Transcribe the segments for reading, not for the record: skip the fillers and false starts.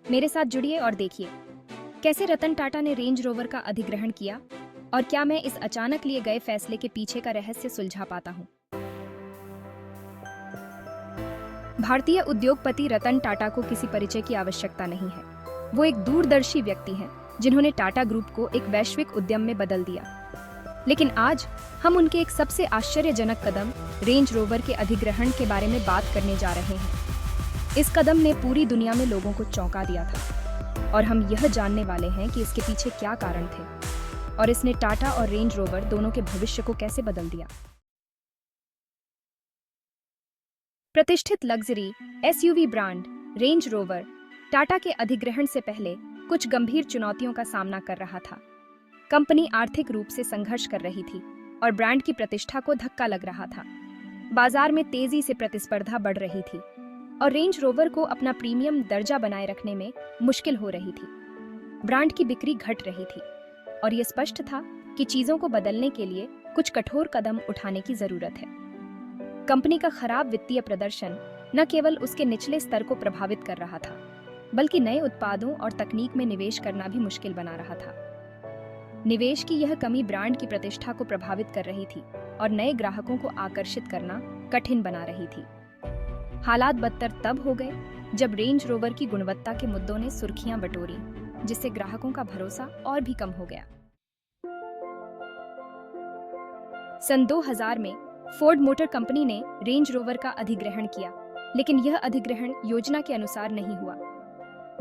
मेरे साथ जुड़िए और देखिए कैसे रतन टाटा ने रेंज रोवर का अधिग्रहण किया और क्या मैं इस अचानक लिए गए फैसले के पीछे का रहस्य सुलझा पाता हूँ। भारतीय उद्योगपति रतन टाटा को किसी परिचय की आवश्यकता नहीं है। वो एक दूरदर्शी व्यक्ति हैं जिन्होंने टाटा ग्रुप को एक वैश्विक उद्यम में बदल दिया। लेकिन आज हम उनके एक सबसे आश्चर्यजनक कदम रेंज रोवर के अधिग्रहण के बारे में बात करने जा रहे हैं। इस कदम ने पूरी दुनिया में लोगों को चौंका दिया था और हम यह जानने वाले हैं कि इसके पीछे क्या कारण थे और इसने टाटा और रेंज रोवर दोनों के भविष्य को कैसे बदल दिया। प्रतिष्ठित luxury SUV brand range rover Tata के अधिग्रहण से पहले कुछ गंभीर चुनौतियों का सामना कर रहा था। कंपनी आर्थिक रूप से संघर्ष कर रही थी और ब्रांड की प्रतिष्ठा को धक्का लग रहा था। बाजार में तेजी से प्रतिस्पर्धा बढ़ रही थी और रेंज रोवर को अपना प्रीमियम दर्जा बनाए रखने में मुश्किल हो रही थी। ब्रांड की बिक्री घट रही थी और यह स्पष्ट था कि चीजों को बदलने के लिए कुछ कठोर कदम उठाने की जरूरत है। कंपनी का खराब वित्तीय प्रदर्शन न केवल उसके निचले स्तर को प्रभावित कर रहा था, बल्कि नए उत्पादों और तकनीक में निवेश करना भी मुश्किल बना रहा था। निवेश की यह कमी ब्रांड की प्रतिष्ठा को प्रभावित कर रही थी और नए ग्राहकों को आकर्षित करना कठिन बना रही थी। हालात बदतर तब हो गए जब रेंज रोवर की गुणवत्ता के मुद्दों ने सुर्खियां बटोरी, जिससे ग्राहकों का भरोसा और भी कम हो गया। सन 2000 में फोर्ड मोटर कंपनी ने रेंज रोवर का अधिग्रहण किया, लेकिन यह अधिग्रहण योजना के अनुसार नहीं हुआ।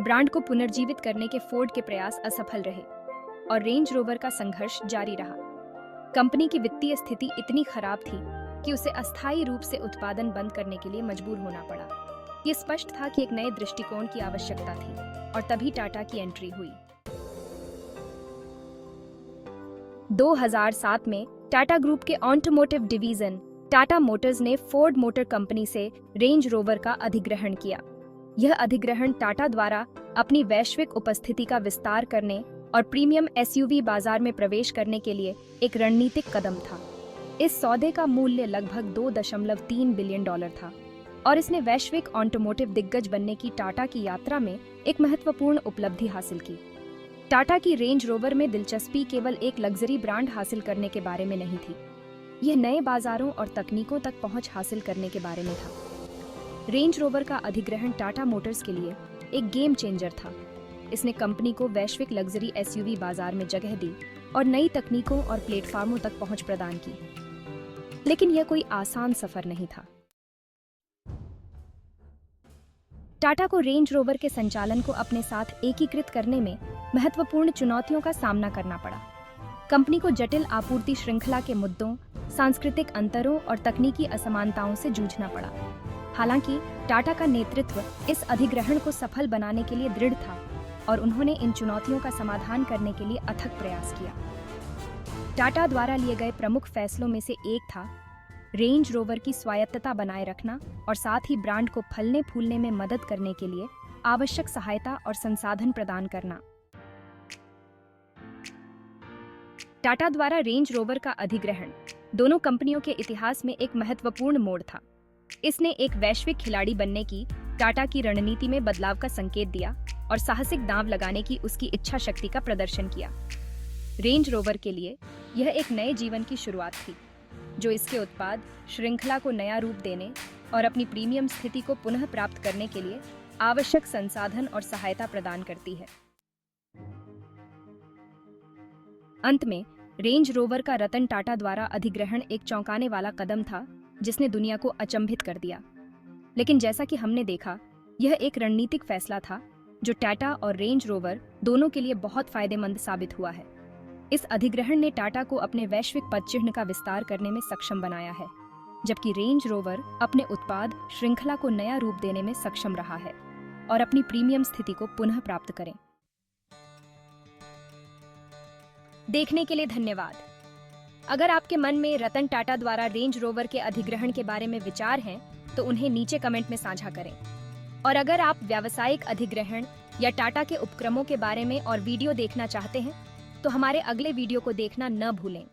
ब्रांड को पुनर्जीवित करने के फोर्ड के प्रयास असफल रहे और रेंज रोवर का संघर्ष जारी रहा। कंपनी की वित्तीय स्थिति इतनी खराब थी कि उसे अस्थायी रूप से उत्पादन बंद करने के लिए मजबूर होना पड़ा। ये स्पष्ट था कि एक नए दृष्टिकोण की आवश्यकता थी और तभी टाटा की एंट्री हुई। 2007 में टाटा ग्रुप के ऑटोमोटिव डिवीजन टाटा मोटर्स ने फोर्ड मोटर कंपनी से रेंज रोवर का अधिग्रहण किया। यह अधिग्रहण टाटा द्वारा अपनी वैश्विक उपस्थिति का विस्तार करने और प्रीमियम एसयूवी बाजार में प्रवेश करने के लिए एक रणनीतिक कदम था। इस सौदे का मूल्य लगभग $2.3 बिलियन था और इसने वैश्विक ऑटोमोटिव दिग्गज बनने की टाटा की यात्रा में एक महत्वपूर्ण उपलब्धि हासिल की। टाटा की रेंज रोवर में दिलचस्पी केवल एक लग्जरी ब्रांड हासिल करने के बारे में नहीं थी, यह नए बाजारों और तकनीकों तक पहुंच हासिल करने के बारे में था। रेंज रोवर का अधिग्रहण टाटा मोटर्स के लिए एक गेम चेंजर था। इसने कंपनी को वैश्विक लग्जरी एसयूवी बाजार में जगह दी और नई तकनीकों और प्लेटफॉर्मों तक पहुंच प्रदान की। लेकिन यह कोई आसान सफर नहीं था। टाटा को रेंज रोवर के संचालन को अपने साथ एकीकृत करने में महत्वपूर्ण चुनौतियों का सामना करना पड़ा। कंपनी को जटिल आपूर्ति श्रृंखला के मुद्दों, सांस्कृतिक अंतरों और तकनीकी असमानताओं से जूझना पड़ा। हालांकि टाटा का नेतृत्व इस अधिग्रहण को सफल बनाने के लिए दृढ़ था और उन्होंने इन चुनौतियों का समाधान करने के लिए अथक प्रयास किया। टाटा द्वारा लिए गए प्रमुख फैसलों में से एक था रेंज रोवर की स्वायत्तता बनाए रखना और साथ ही ब्रांड को फलने फूलने में मदद करने के लिए आवश्यक सहायता और संसाधन प्रदान करना। टाटा द्वारा रेंज रोवर का अधिग्रहण दोनों कंपनियों के इतिहास में एक महत्वपूर्ण मोड़ था। इसने एक वैश्विक खिलाड़ी बनने की टाटा की रणनीति में बदलाव का संकेत दिया और साहसिक दांव लगाने की उसकी इच्छा शक्ति का प्रदर्शन किया। रेंज रोवर के लिए यह एक नए जीवन की शुरुआत थी, जो इसके उत्पाद श्रृंखला को नया रूप देने और अपनी प्रीमियम स्थिति को पुनः प्राप्त करने के लिए आवश्यक संसाधन और सहायता प्रदान करती है। अंत में रेंज रोवर का रतन टाटा द्वारा अधिग्रहण एक चौंकाने वाला कदम था जिसने दुनिया को अचंभित कर दिया। लेकिन जैसा कि हमने देखा, यह एक रणनीतिक फैसला था जो टाटा और रेंज रोवर दोनों के लिए बहुत फायदेमंद साबित हुआ है। इस अधिग्रहण ने टाटा को अपने वैश्विक पदचिह्न का विस्तार करने में सक्षम बनाया है, जबकि रेंज रोवर अपने उत्पाद श्रृंखला को नया रूप देने में सक्षम रहा है और अपनी प्रीमियम स्थिति को पुनः प्राप्त करें। देखने के लिए धन्यवाद। अगर आपके मन में रतन टाटा द्वारा रेंज रोवर के अधिग्रहण के बारे में विचार हैं, तो उन्हें नीचे कमेंट में साझा करें। और अगर आप व्यावसायिक अधिग्रहण या टाटा के उपक्रमों के बारे में और वीडियो देखना चाहते हैं, तो हमारे अगले वीडियो को देखना न भूलें।